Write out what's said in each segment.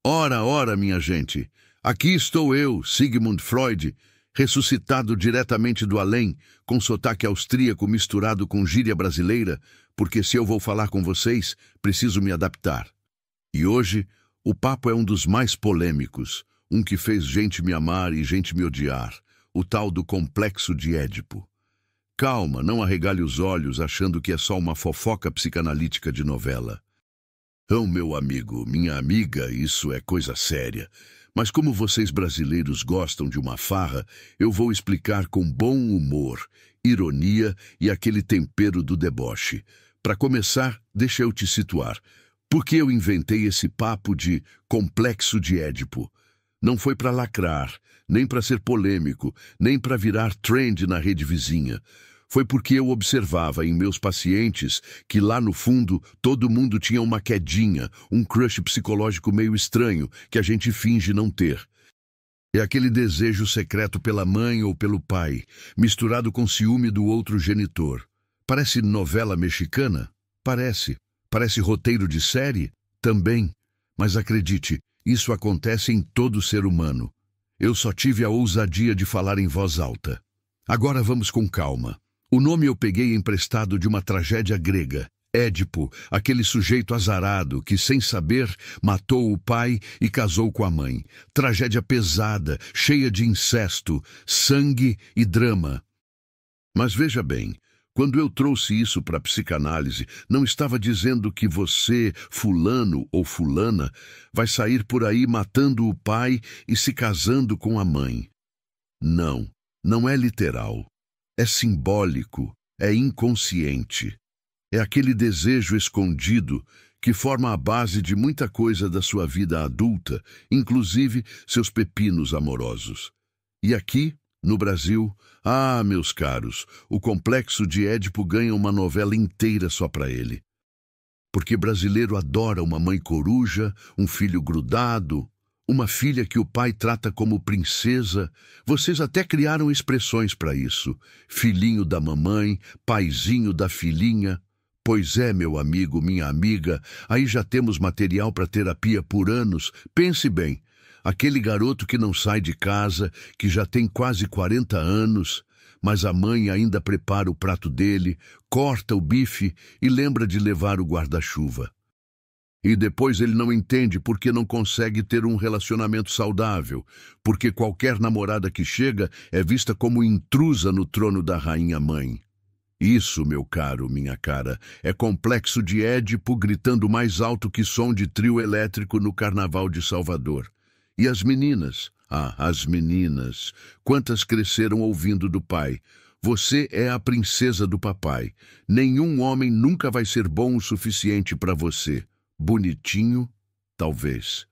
Ora, ora, minha gente, aqui estou eu, Sigmund Freud, ressuscitado diretamente do além, com sotaque austríaco misturado com gíria brasileira, porque se eu vou falar com vocês, preciso me adaptar. E hoje, o papo é um dos mais polêmicos, um que fez gente me amar e gente me odiar, o tal do complexo de Édipo. Calma, não arregale os olhos achando que é só uma fofoca psicanalítica de novela. Oh, meu amigo, minha amiga, isso é coisa séria. Mas como vocês brasileiros gostam de uma farra, eu vou explicar com bom humor, ironia e aquele tempero do deboche. Para começar, deixa eu te situar. Por que eu inventei esse papo de complexo de Édipo? Não foi para lacrar, nem para ser polêmico, nem para virar trend na rede vizinha. Foi porque eu observava em meus pacientes que lá no fundo todo mundo tinha uma quedinha, um crush psicológico meio estranho que a gente finge não ter. É aquele desejo secreto pela mãe ou pelo pai, misturado com ciúme do outro genitor. Parece novela mexicana? Parece. Parece roteiro de série? Também. Mas acredite, isso acontece em todo ser humano. Eu só tive a ousadia de falar em voz alta. Agora vamos com calma. O nome eu peguei emprestado de uma tragédia grega. Édipo, aquele sujeito azarado que, sem saber, matou o pai e casou com a mãe. Tragédia pesada, cheia de incesto, sangue e drama. Mas veja bem, quando eu trouxe isso para a psicanálise, não estava dizendo que você, fulano ou fulana, vai sair por aí matando o pai e se casando com a mãe. Não, não é literal. É simbólico, é inconsciente. É aquele desejo escondido que forma a base de muita coisa da sua vida adulta, inclusive seus pepinos amorosos. E aqui, no Brasil, meus caros, o complexo de Édipo ganha uma novela inteira só para ele. Porque brasileiro adora uma mãe coruja, um filho grudado, uma filha que o pai trata como princesa. Vocês até criaram expressões para isso. Filhinho da mamãe, paizinho da filhinha. Pois é, meu amigo, minha amiga, aí já temos material para terapia por anos. Pense bem, aquele garoto que não sai de casa, que já tem quase 40 anos, mas a mãe ainda prepara o prato dele, corta o bife e lembra de levar o guarda-chuva. E depois ele não entende porque não consegue ter um relacionamento saudável, porque qualquer namorada que chega é vista como intrusa no trono da rainha-mãe. Isso, meu caro, minha cara, é complexo de Édipo gritando mais alto que som de trio elétrico no Carnaval de Salvador. E as meninas? As meninas. Quantas cresceram ouvindo do pai? Você é a princesa do papai. Nenhum homem nunca vai ser bom o suficiente para você. Bonitinho, talvez.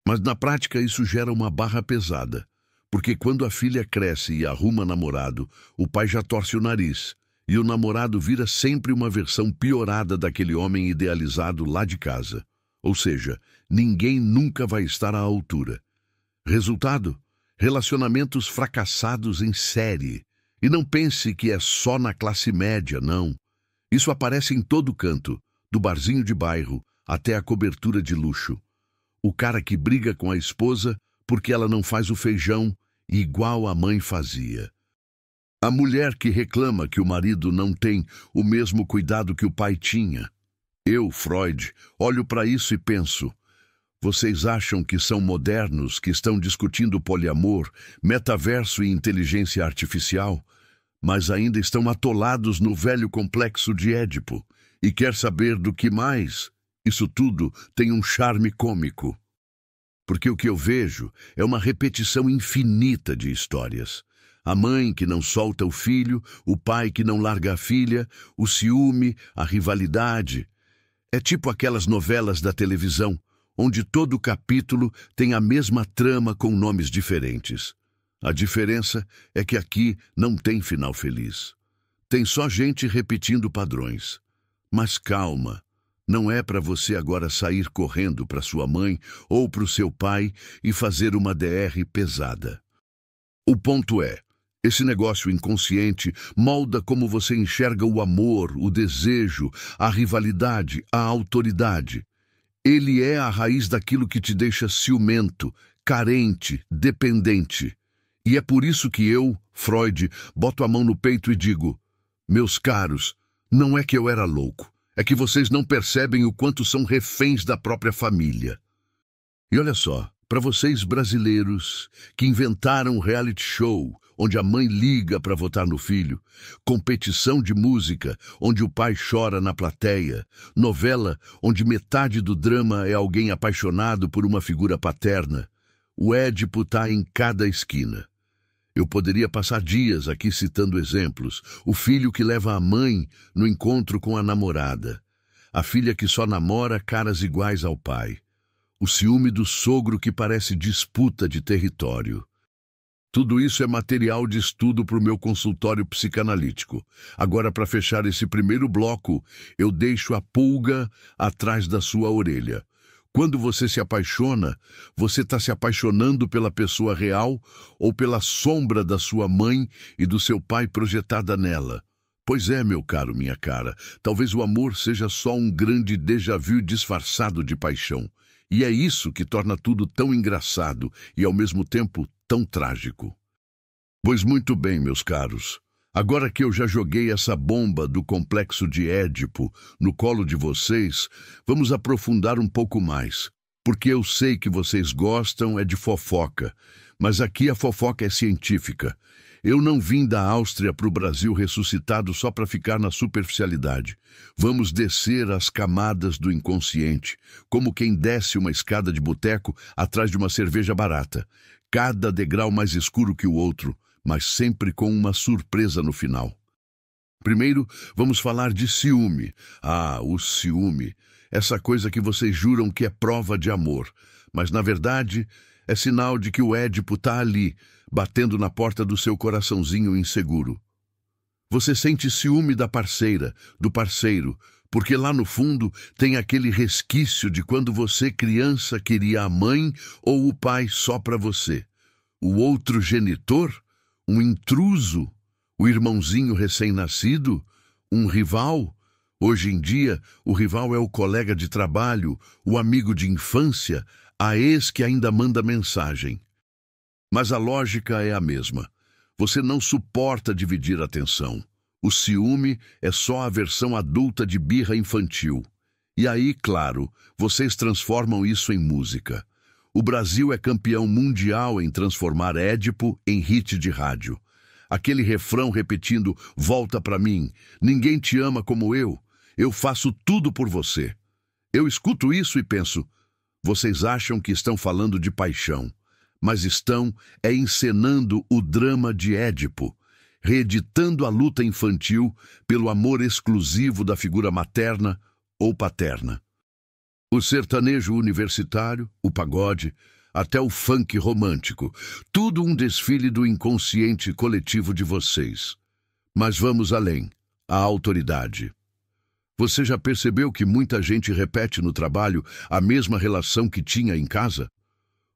Mas na prática isso gera uma barra pesada, porque quando a filha cresce e arruma namorado, o pai já torce o nariz, e o namorado vira sempre uma versão piorada daquele homem idealizado lá de casa. Ou seja, ninguém nunca vai estar à altura. Resultado? Relacionamentos fracassados em série. E não pense que é só na classe média, não. Isso aparece em todo canto, do barzinho de bairro até a cobertura de luxo. O cara que briga com a esposa porque ela não faz o feijão igual a mãe fazia. A mulher que reclama que o marido não tem o mesmo cuidado que o pai tinha. Eu, Freud, olho para isso e penso, vocês acham que são modernos, que estão discutindo poliamor, metaverso e inteligência artificial, mas ainda estão atolados no velho complexo de Édipo e quer saber do que mais? Isso tudo tem um charme cômico. Porque o que eu vejo é uma repetição infinita de histórias. A mãe que não solta o filho, o pai que não larga a filha, o ciúme, a rivalidade. É tipo aquelas novelas da televisão, onde todo capítulo tem a mesma trama com nomes diferentes. A diferença é que aqui não tem final feliz. Tem só gente repetindo padrões. Mas calma. Não é para você agora sair correndo para sua mãe ou para o seu pai e fazer uma DR pesada. O ponto é, esse negócio inconsciente molda como você enxerga o amor, o desejo, a rivalidade, a autoridade. Ele é a raiz daquilo que te deixa ciumento, carente, dependente. E é por isso que eu, Freud, boto a mão no peito e digo: meus caros, não é que eu era louco, é que vocês não percebem o quanto são reféns da própria família. E olha só, para vocês brasileiros que inventaram um reality show onde a mãe liga para votar no filho, competição de música onde o pai chora na plateia, novela onde metade do drama é alguém apaixonado por uma figura paterna, o Édipo está em cada esquina. Eu poderia passar dias aqui citando exemplos. O filho que leva a mãe no encontro com a namorada, a filha que só namora caras iguais ao pai, o ciúme do sogro que parece disputa de território. Tudo isso é material de estudo para o meu consultório psicanalítico. Agora, para fechar esse primeiro bloco, eu deixo a pulga atrás da sua orelha. Quando você se apaixona, você está se apaixonando pela pessoa real ou pela sombra da sua mãe e do seu pai projetada nela? Pois é, meu caro, minha cara, talvez o amor seja só um grande déjà vu disfarçado de paixão. E é isso que torna tudo tão engraçado e, ao mesmo tempo, tão trágico. Pois muito bem, meus caros. Agora que eu já joguei essa bomba do complexo de Édipo no colo de vocês, vamos aprofundar um pouco mais. Porque eu sei que vocês gostam é de fofoca, mas aqui a fofoca é científica. Eu não vim da Áustria para o Brasil ressuscitado só para ficar na superficialidade. Vamos descer as camadas do inconsciente, como quem desce uma escada de boteco atrás de uma cerveja barata. Cada degrau mais escuro que o outro, mas sempre com uma surpresa no final. Primeiro, vamos falar de ciúme. Ah, o ciúme. Essa coisa que vocês juram que é prova de amor, mas na verdade é sinal de que o Édipo está ali, batendo na porta do seu coraçãozinho inseguro. Você sente ciúme da parceira, do parceiro, porque lá no fundo tem aquele resquício de quando você, criança, queria a mãe ou o pai só para você. O outro genitor, um intruso, o irmãozinho recém-nascido, um rival. Hoje em dia, o rival é o colega de trabalho, o amigo de infância, a ex que ainda manda mensagem. Mas a lógica é a mesma. Você não suporta dividir a atenção. O ciúme é só a versão adulta de birra infantil. E aí, claro, vocês transformam isso em música. O Brasil é campeão mundial em transformar Édipo em hit de rádio. Aquele refrão repetindo: volta pra mim, ninguém te ama como eu faço tudo por você. Eu escuto isso e penso: vocês acham que estão falando de paixão, mas estão encenando o drama de Édipo, reeditando a luta infantil pelo amor exclusivo da figura materna ou paterna. O sertanejo universitário, o pagode, até o funk romântico, tudo um desfile do inconsciente coletivo de vocês. Mas vamos além, a autoridade. Você já percebeu que muita gente repete no trabalho a mesma relação que tinha em casa?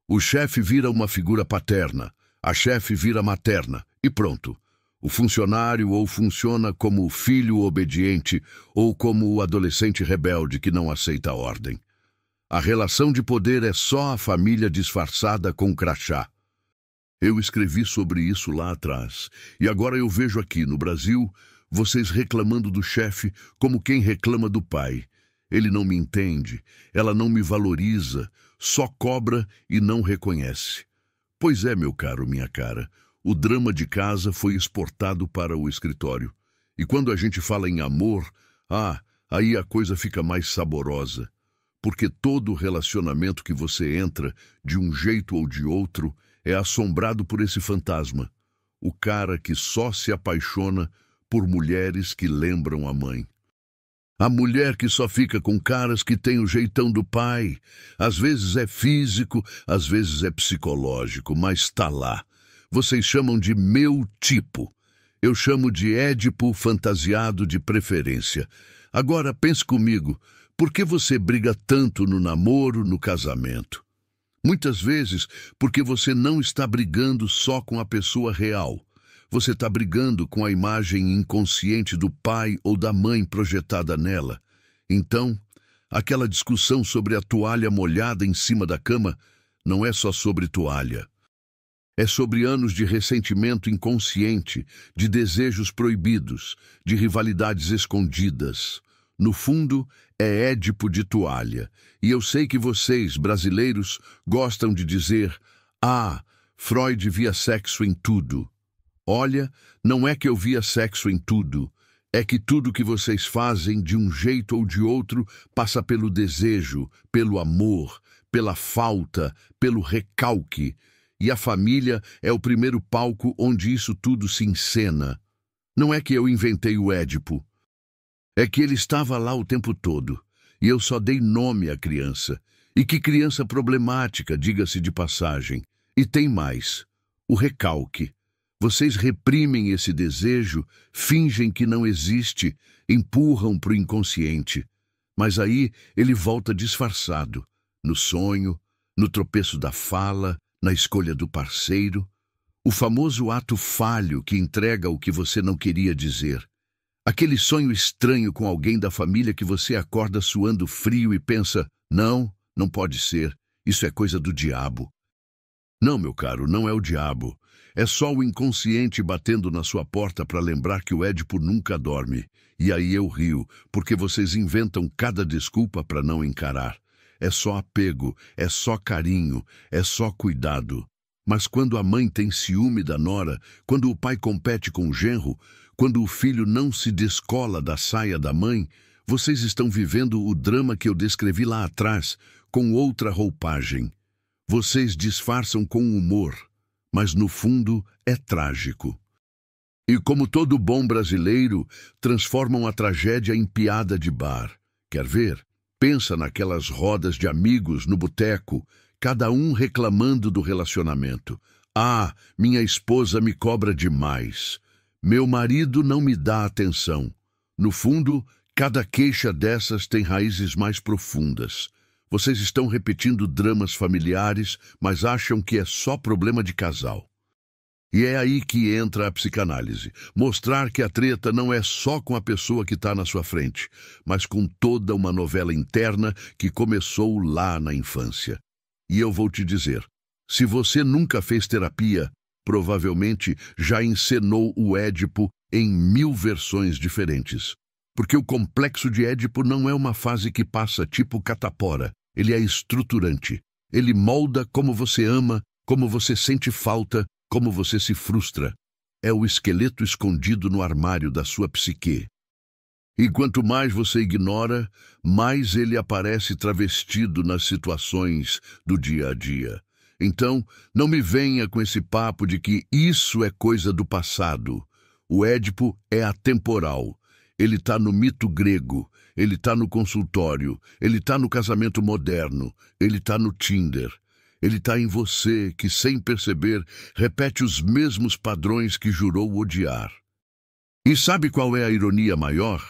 O chefe vira uma figura paterna, a chefe vira materna, e pronto. O funcionário ou funciona como o filho obediente ou como o adolescente rebelde que não aceita a ordem. A relação de poder é só a família disfarçada com crachá. Eu escrevi sobre isso lá atrás, e agora eu vejo aqui no Brasil vocês reclamando do chefe como quem reclama do pai. Ele não me entende, ela não me valoriza, só cobra e não reconhece. Pois é, meu caro, minha cara, o drama de casa foi exportado para o escritório. E quando a gente fala em amor, aí a coisa fica mais saborosa. Porque todo relacionamento que você entra, de um jeito ou de outro, é assombrado por esse fantasma. O cara que só se apaixona por mulheres que lembram a mãe. A mulher que só fica com caras que têm o jeitão do pai. Às vezes é físico, às vezes é psicológico, mas tá lá. Vocês chamam de meu tipo. Eu chamo de Édipo fantasiado de preferência. Agora pense comigo, por que você briga tanto no namoro, no casamento? Muitas vezes porque você não está brigando só com a pessoa real. Você está brigando com a imagem inconsciente do pai ou da mãe projetada nela. Então, Aquela discussão sobre a toalha molhada em cima da cama não é só sobre toalha. É sobre anos de ressentimento inconsciente, de desejos proibidos, de rivalidades escondidas. No fundo, é Édipo de toalha. E eu sei que vocês, brasileiros, gostam de dizer: "Ah, Freud via sexo em tudo." Olha, não é que eu via sexo em tudo. É que tudo que vocês fazem, de um jeito ou de outro, passa pelo desejo, pelo amor, pela falta, pelo recalque. E a família é o primeiro palco onde isso tudo se encena. Não é que eu inventei o Édipo. É que ele estava lá o tempo todo. E eu só dei nome à criança. E que criança problemática, diga-se de passagem. E tem mais. O recalque. Vocês reprimem esse desejo, fingem que não existe, empurram para o inconsciente. Mas aí ele volta disfarçado. No sonho, no tropeço da fala, na escolha do parceiro. O famoso ato falho que entrega o que você não queria dizer. Aquele sonho estranho com alguém da família que você acorda suando frio e pensa: não, não pode ser, isso é coisa do diabo. Não, meu caro, não é o diabo. É só o inconsciente batendo na sua porta para lembrar que o Édipo nunca dorme. E aí eu rio, porque vocês inventam cada desculpa para não encarar. É só apego, é só carinho, é só cuidado. Mas quando a mãe tem ciúme da nora, quando o pai compete com o genro, quando o filho não se descola da saia da mãe, vocês estão vivendo o drama que eu descrevi lá atrás, com outra roupagem. Vocês disfarçam com humor, mas no fundo é trágico. E como todo bom brasileiro, transformam a tragédia em piada de bar. Quer ver? Pensa naquelas rodas de amigos no boteco, cada um reclamando do relacionamento. Ah, minha esposa me cobra demais. Meu marido não me dá atenção. No fundo, cada queixa dessas tem raízes mais profundas. Vocês estão repetindo dramas familiares, mas acham que é só problema de casal. E é aí que entra a psicanálise. Mostrar que a treta não é só com a pessoa que está na sua frente, mas com toda uma novela interna que começou lá na infância. E eu vou te dizer, se você nunca fez terapia, provavelmente já encenou o Édipo em 1000 versões diferentes. Porque o complexo de Édipo não é uma fase que passa tipo catapora. Ele é estruturante. Ele molda como você ama, como você sente falta, como você se frustra. É o esqueleto escondido no armário da sua psique. E quanto mais você ignora, mais ele aparece travestido nas situações do dia a dia. Então, não me venha com esse papo de que isso é coisa do passado. O Édipo é atemporal. Ele está no mito grego, ele está no consultório, ele está no casamento moderno, ele está no Tinder. Ele está em você que, sem perceber, repete os mesmos padrões que jurou odiar. E sabe qual é a ironia maior?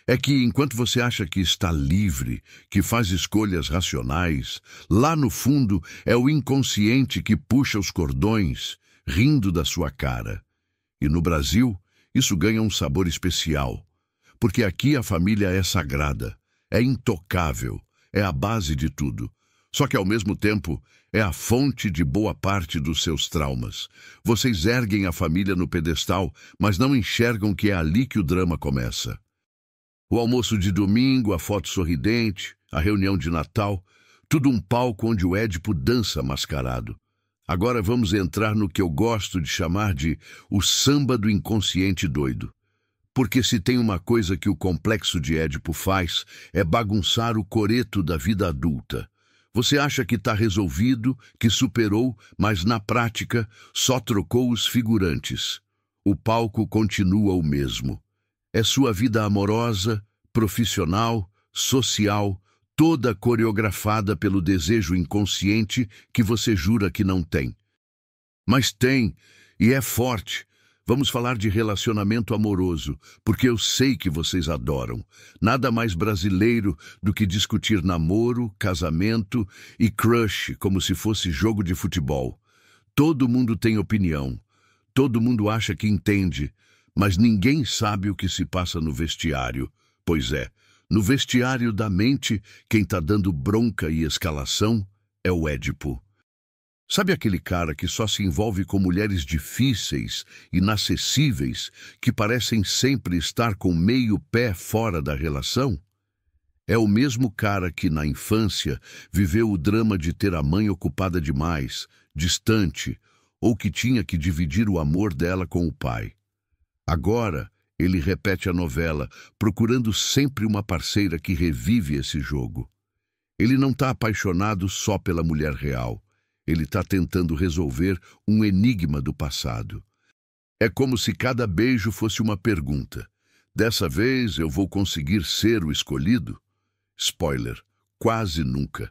É que, enquanto você acha que está livre, que faz escolhas racionais, lá no fundo é o inconsciente que puxa os cordões, rindo da sua cara. E no Brasil, isso ganha um sabor especial. Porque aqui a família é sagrada, é intocável, é a base de tudo. Só que, ao mesmo tempo, é a fonte de boa parte dos seus traumas. Vocês erguem a família no pedestal, mas não enxergam que é ali que o drama começa. O almoço de domingo, a foto sorridente, a reunião de Natal, tudo um palco onde o Édipo dança mascarado. Agora vamos entrar no que eu gosto de chamar de o samba do inconsciente doido. Porque se tem uma coisa que o complexo de Édipo faz, é bagunçar o coreto da vida adulta. Você acha que está resolvido, que superou, mas na prática só trocou os figurantes. O palco continua o mesmo. É sua vida amorosa, profissional, social, toda coreografada pelo desejo inconsciente que você jura que não tem. Mas tem, e é forte. Vamos falar de relacionamento amoroso, porque eu sei que vocês adoram. Nada mais brasileiro do que discutir namoro, casamento e crush como se fosse jogo de futebol. Todo mundo tem opinião, todo mundo acha que entende, mas ninguém sabe o que se passa no vestiário. Pois é, No vestiário da mente, quem tá dando bronca e escalação é o Édipo. Sabe aquele cara que só se envolve com mulheres difíceis, inacessíveis, que parecem sempre estar com meio pé fora da relação? É o mesmo cara que, na infância, viveu o drama de ter a mãe ocupada demais, distante, ou que tinha que dividir o amor dela com o pai. Agora, ele repete a novela, procurando sempre uma parceira que revive esse jogo. Ele não está apaixonado só pela mulher real. Ele está tentando resolver um enigma do passado. É como se cada beijo fosse uma pergunta. Dessa vez eu vou conseguir ser o escolhido? Spoiler, quase nunca.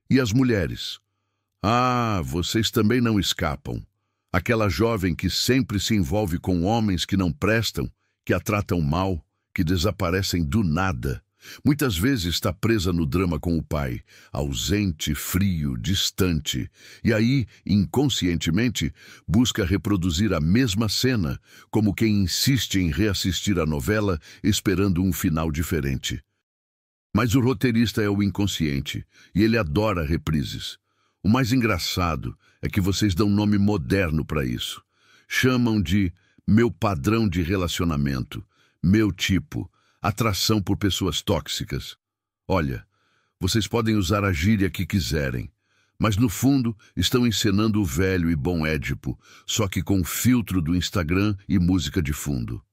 E as mulheres? Ah, vocês também não escapam. Aquela jovem que sempre se envolve com homens que não prestam, que a tratam mal, que desaparecem do nada. Muitas vezes está presa no drama com o pai, ausente, frio, distante, e aí, inconscientemente, busca reproduzir a mesma cena, como quem insiste em reassistir a novela esperando um final diferente. Mas o roteirista é o inconsciente, e ele adora reprises. O mais engraçado é que vocês dão nome moderno para isso. Chamam de meu padrão de relacionamento, meu tipo, atração por pessoas tóxicas. Olha, vocês podem usar a gíria que quiserem, mas no fundo estão encenando o velho e bom Édipo, só que com o filtro do Instagram e música de fundo.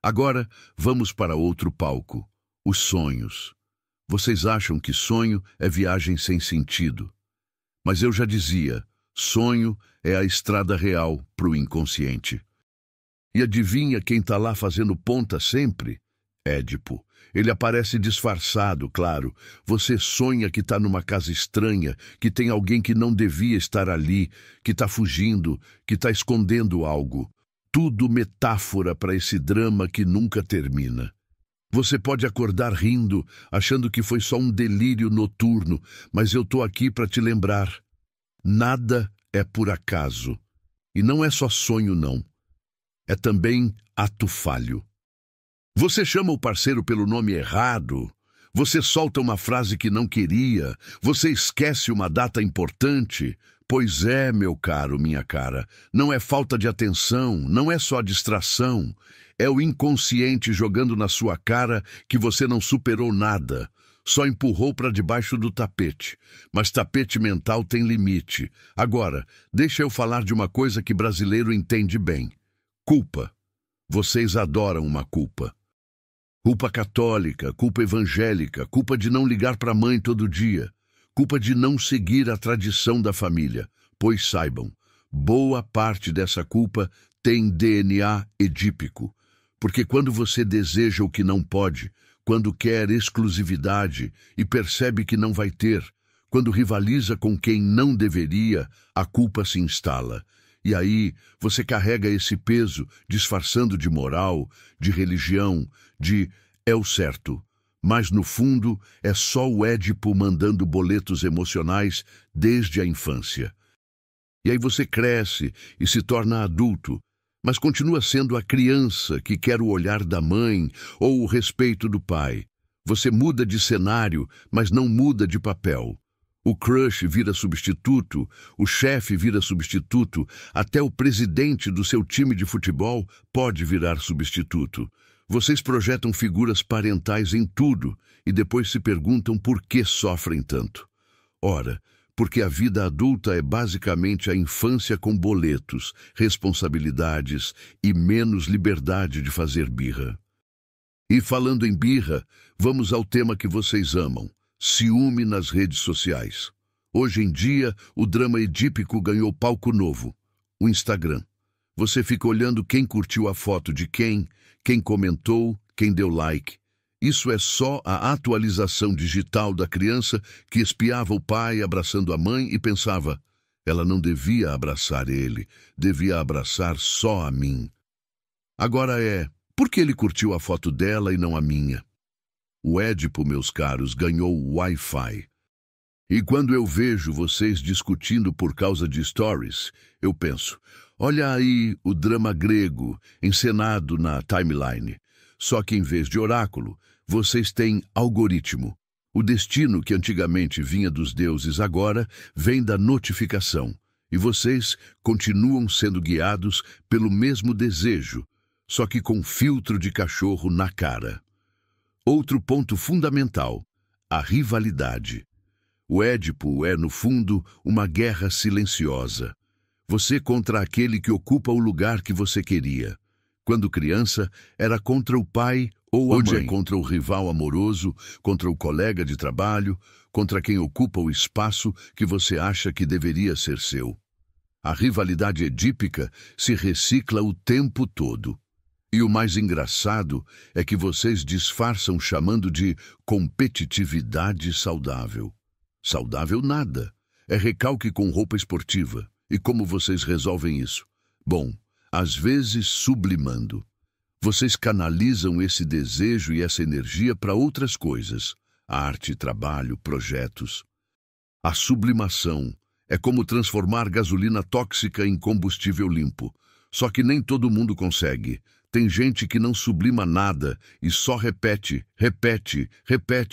Agora, vamos para outro palco, os sonhos. Vocês acham que sonho é viagem sem sentido. Mas eu já dizia, sonho é a estrada real para o inconsciente. E adivinha quem está lá fazendo ponta sempre? Édipo. Ele aparece disfarçado, claro. Você sonha que está numa casa estranha, que tem alguém que não devia estar ali, que está fugindo, que está escondendo algo. Tudo metáfora para esse drama que nunca termina. Você pode acordar rindo, achando que foi só um delírio noturno, mas eu estou aqui para te lembrar. Nada é por acaso. E não é só sonho, não. É também ato falho. Você chama o parceiro pelo nome errado, você solta uma frase que não queria, você esquece uma data importante. Pois é, meu caro, minha cara, não é falta de atenção, não é só distração. É o inconsciente jogando na sua cara que você não superou nada, só empurrou para debaixo do tapete. Mas tapete mental tem limite. Agora, deixa eu falar de uma coisa que brasileiro entende bem. Culpa. Vocês adoram uma culpa. Culpa católica, culpa evangélica, culpa de não ligar para a mãe todo dia, culpa de não seguir a tradição da família. Pois saibam, boa parte dessa culpa tem DNA edípico, porque quando você deseja o que não pode, quando quer exclusividade e percebe que não vai ter, quando rivaliza com quem não deveria, a culpa se instala. E aí você carrega esse peso, disfarçando de moral, de religião, de é o certo. Mas no fundo é só o Édipo mandando boletos emocionais desde a infância. E aí você cresce e se torna adulto, mas continua sendo a criança que quer o olhar da mãe ou o respeito do pai. Você muda de cenário, mas não muda de papel. O crush vira substituto, o chefe vira substituto, até o presidente do seu time de futebol pode virar substituto. Vocês projetam figuras parentais em tudo e depois se perguntam por que sofrem tanto. Ora, porque a vida adulta é basicamente a infância com boletos, responsabilidades e menos liberdade de fazer birra. E falando em birra, vamos ao tema que vocês amam. Ciúme nas redes sociais. Hoje em dia, o drama edípico ganhou palco novo, o Instagram. Você fica olhando quem curtiu a foto de quem comentou, quem deu like. Isso é só a atualização digital da criança que espiava o pai abraçando a mãe e pensava, ela não devia abraçar ele, devia abraçar só a mim. Agora por que ele curtiu a foto dela e não a minha? O Édipo, meus caros, ganhou o Wi-Fi. E quando eu vejo vocês discutindo por causa de stories, eu penso, olha aí o drama grego encenado na timeline. Só que em vez de oráculo, Vocês têm algoritmo. O destino que antigamente vinha dos deuses agora vem da notificação. E vocês continuam sendo guiados pelo mesmo desejo, só que com filtro de cachorro na cara. Outro ponto fundamental: a rivalidade. O Édipo é, no fundo, uma guerra silenciosa. Você contra aquele que ocupa o lugar que você queria. Quando criança, era contra o pai ou a mãe. Hoje é contra o rival amoroso, contra o colega de trabalho, contra quem ocupa o espaço que você acha que deveria ser seu. A rivalidade edípica se recicla o tempo todo. E o mais engraçado é que vocês disfarçam chamando de competitividade saudável. Saudável nada. É recalque com roupa esportiva. E como vocês resolvem isso? Bom, às vezes sublimando. Vocês canalizam esse desejo e essa energia para outras coisas. Arte, trabalho, projetos. A sublimação é como transformar gasolina tóxica em combustível limpo. Só que nem todo mundo consegue. Tem gente que não sublima nada e só repete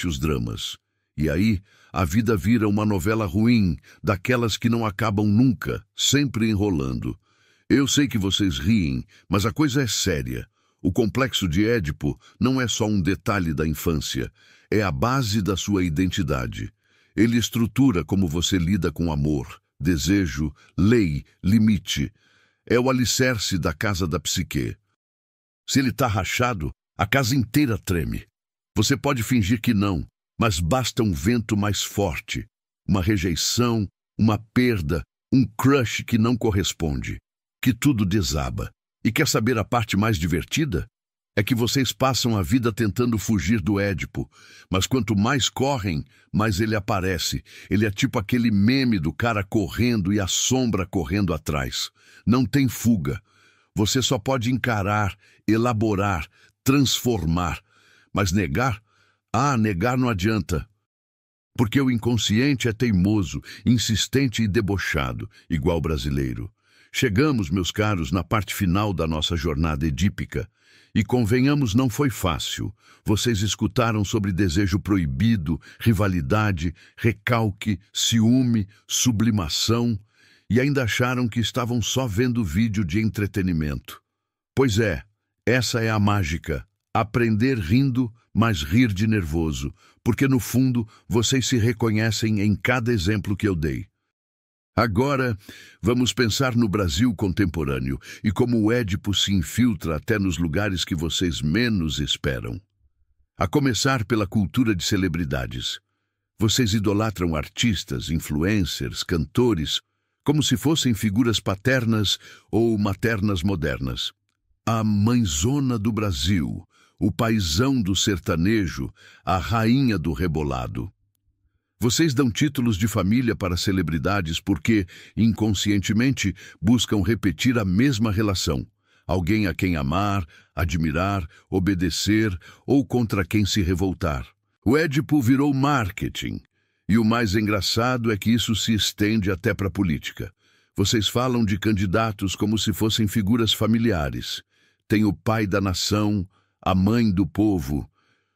os dramas. E aí, a vida vira uma novela ruim, daquelas que não acabam nunca, sempre enrolando. Eu sei que vocês riem, mas a coisa é séria. O complexo de Édipo não é só um detalhe da infância, é a base da sua identidade. Ele estrutura como você lida com amor, desejo, lei, limite. É o alicerce da casa da psique. Se ele está rachado, a casa inteira treme. Você pode fingir que não, mas basta um vento mais forte, uma rejeição, uma perda, um crush que não corresponde, que tudo desaba. E quer saber a parte mais divertida? É que vocês passam a vida tentando fugir do Édipo, mas quanto mais correm, mais ele aparece. Ele é tipo aquele meme do cara correndo e a sombra correndo atrás. Não tem fuga. Você só pode encarar, elaborar, transformar. Mas negar? Negar não adianta. Porque o inconsciente é teimoso, insistente e debochado, igual brasileiro. Chegamos, meus caros, na parte final da nossa jornada edípica. E convenhamos, não foi fácil. Vocês escutaram sobre desejo proibido, rivalidade, recalque, ciúme, sublimação, e ainda acharam que estavam só vendo vídeo de entretenimento. Pois é, essa é a mágica. Aprender rindo, mas rir de nervoso, porque no fundo vocês se reconhecem em cada exemplo que eu dei. Agora, vamos pensar no Brasil contemporâneo e como o Édipo se infiltra até nos lugares que vocês menos esperam. A começar pela cultura de celebridades. Vocês idolatram artistas, influencers, cantores, como se fossem figuras paternas ou maternas modernas. A mãezona do Brasil, o paizão do sertanejo, a rainha do rebolado. Vocês dão títulos de família para celebridades porque, inconscientemente, buscam repetir a mesma relação. Alguém a quem amar, admirar, obedecer ou contra quem se revoltar. O Édipo virou marketing. E o mais engraçado é que isso se estende até para a política. Vocês falam de candidatos como se fossem figuras familiares. Tem o pai da nação, a mãe do povo.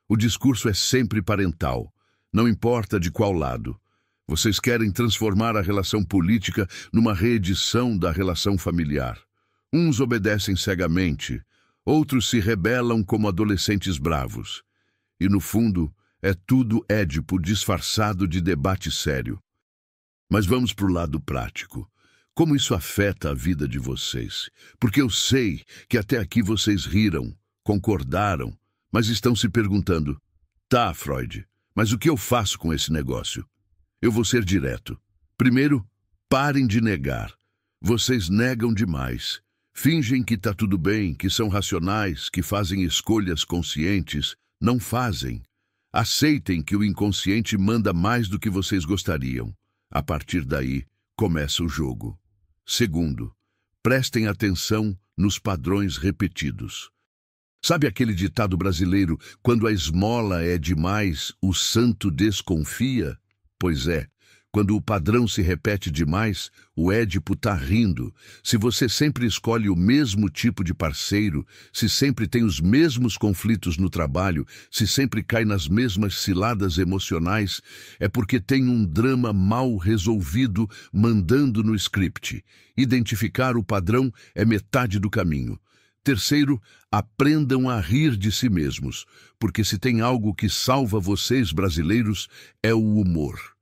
O discurso é sempre parental. Não importa de qual lado. Vocês querem transformar a relação política numa reedição da relação familiar. Uns obedecem cegamente, outros se rebelam como adolescentes bravos. E, no fundo, é tudo Édipo disfarçado de debate sério. Mas vamos para o lado prático. Como isso afeta a vida de vocês? Porque eu sei que até aqui vocês riram, concordaram, mas estão se perguntando: tá, Freud, mas o que eu faço com esse negócio? Eu vou ser direto. Primeiro, parem de negar. Vocês negam demais. Fingem que está tudo bem, que são racionais, que fazem escolhas conscientes. Não fazem. Aceitem que o inconsciente manda mais do que vocês gostariam. A partir daí, começa o jogo. Segundo, prestem atenção nos padrões repetidos. Sabe aquele ditado brasileiro, quando a esmola é demais, o santo desconfia? Pois é, Quando o padrão se repete demais, o Édipo tá rindo. Se você sempre escolhe o mesmo tipo de parceiro, se sempre tem os mesmos conflitos no trabalho, se sempre cai nas mesmas ciladas emocionais, é porque tem um drama mal resolvido mandando no script. Identificar o padrão é metade do caminho. Terceiro, aprendam a rir de si mesmos, porque se tem algo que salva vocês, brasileiros, é o humor.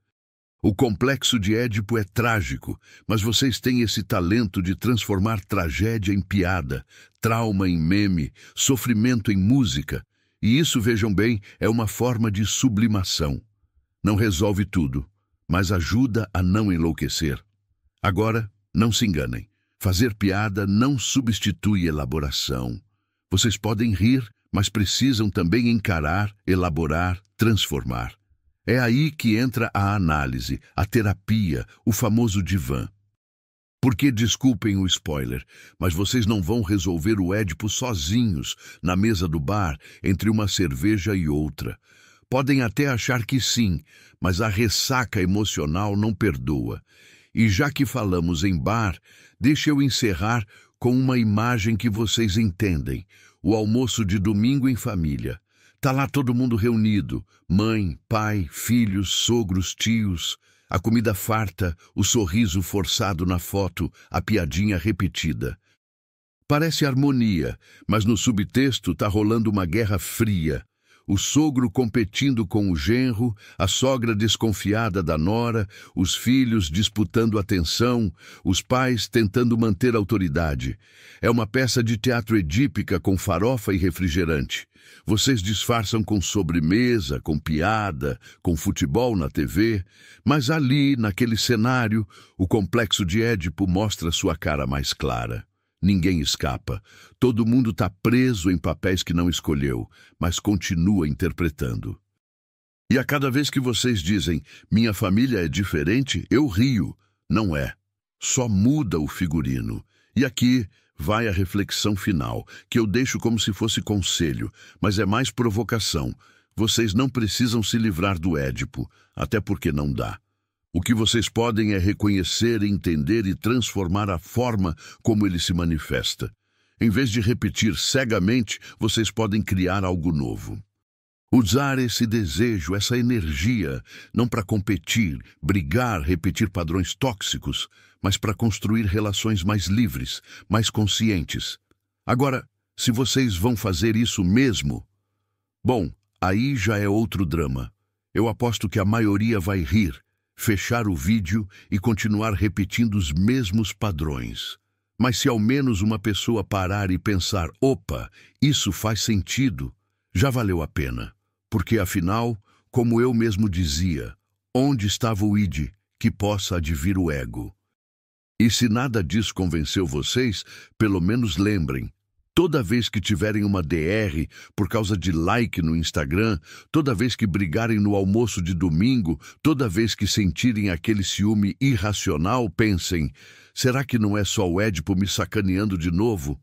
O complexo de Édipo é trágico, mas vocês têm esse talento de transformar tragédia em piada, trauma em meme, sofrimento em música. E isso, vejam bem, é uma forma de sublimação. Não resolve tudo, mas ajuda a não enlouquecer. Agora, não se enganem. Fazer piada não substitui elaboração. Vocês podem rir, mas precisam também encarar, elaborar, transformar. É aí que entra a análise, a terapia, o famoso divã. Porque, desculpem o spoiler, mas vocês não vão resolver o Édipo sozinhos, na mesa do bar, entre uma cerveja e outra. Podem até achar que sim, mas a ressaca emocional não perdoa. E já que falamos em bar, deixa eu encerrar com uma imagem que vocês entendem. O almoço de domingo em família. Tá lá todo mundo reunido, mãe, pai, filhos, sogros, tios, a comida farta, o sorriso forçado na foto, a piadinha repetida. Parece harmonia, mas no subtexto tá rolando uma guerra fria. O sogro competindo com o genro, a sogra desconfiada da nora, os filhos disputando atenção, os pais tentando manter a autoridade. É uma peça de teatro edípica com farofa e refrigerante. Vocês disfarçam com sobremesa, com piada, com futebol na TV, mas ali, naquele cenário, o complexo de Édipo mostra sua cara mais clara. Ninguém escapa. Todo mundo está preso em papéis que não escolheu, mas continua interpretando. E a cada vez que vocês dizem, minha família é diferente, eu rio. Não é. Só muda o figurino. E aqui vai a reflexão final, que eu deixo como se fosse conselho, mas é mais provocação. Vocês não precisam se livrar do Édipo, até porque não dá. O que vocês podem é reconhecer, entender e transformar a forma como ele se manifesta. Em vez de repetir cegamente, vocês podem criar algo novo. Usar esse desejo, essa energia, não para competir, brigar, repetir padrões tóxicos, mas para construir relações mais livres, mais conscientes. Agora, se vocês vão fazer isso mesmo, bom, aí já é outro drama. Eu aposto que a maioria vai rir, fechar o vídeo e continuar repetindo os mesmos padrões. Mas se ao menos uma pessoa parar e pensar, opa, isso faz sentido, já valeu a pena. Porque afinal, como eu mesmo dizia, onde estava o id que possa advir o ego? E se nada disso convenceu vocês, pelo menos lembrem, toda vez que tiverem uma DR por causa de like no Instagram, toda vez que brigarem no almoço de domingo, toda vez que sentirem aquele ciúme irracional, pensem, será que não é só o Édipo me sacaneando de novo?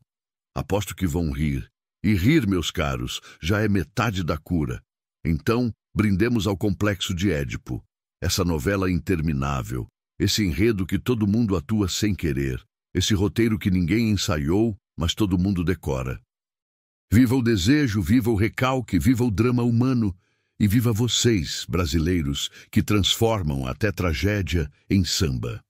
Aposto que vão rir. E rir, meus caros, já é metade da cura. Então, brindemos ao complexo de Édipo, essa novela interminável, esse enredo que todo mundo atua sem querer, esse roteiro que ninguém ensaiou, mas todo mundo decora. Viva o desejo, viva o recalque, viva o drama humano e viva vocês, brasileiros, que transformam até tragédia em samba.